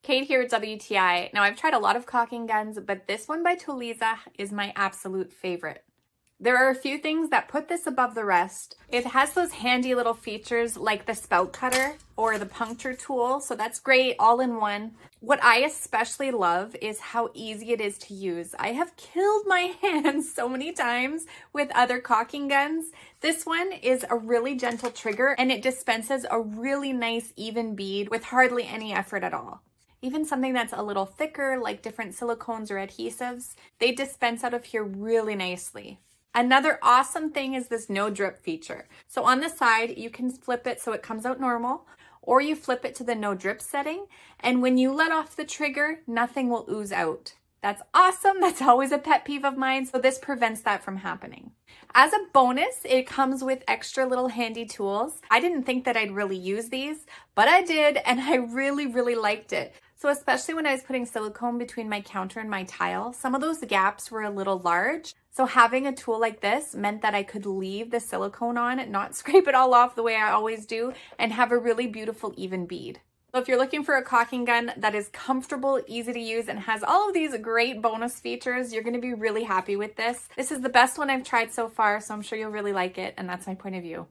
Kate here at WTI. Now I've tried a lot of caulking guns, but this one by TOLESA is my absolute favorite. There are a few things that put this above the rest. It has those handy little features like the spout cutter or the puncture tool, so that's great all in one. What I especially love is how easy it is to use. I have killed my hands so many times with other caulking guns. This one is a really gentle trigger and it dispenses a really nice even bead with hardly any effort at all. Even something that's a little thicker, like different silicones or adhesives, they dispense out of here really nicely. Another awesome thing is this no drip feature. So on the side, you can flip it so it comes out normal, or you flip it to the no drip setting, and when you let off the trigger, nothing will ooze out. That's awesome. That's always a pet peeve of mine, so this prevents that from happening. As a bonus, it comes with extra little handy tools. I didn't think that I'd really use these, but I did, and I really liked it. So especially when I was putting silicone between my counter and my tile, some of those gaps were a little large. So having a tool like this meant that I could leave the silicone on, not scrape it all off the way I always do, and have a really beautiful even bead. So if you're looking for a caulking gun that is comfortable, easy to use, and has all of these great bonus features, you're going to be really happy with this. This is the best one I've tried so far, so I'm sure you'll really like it, and that's my point of view.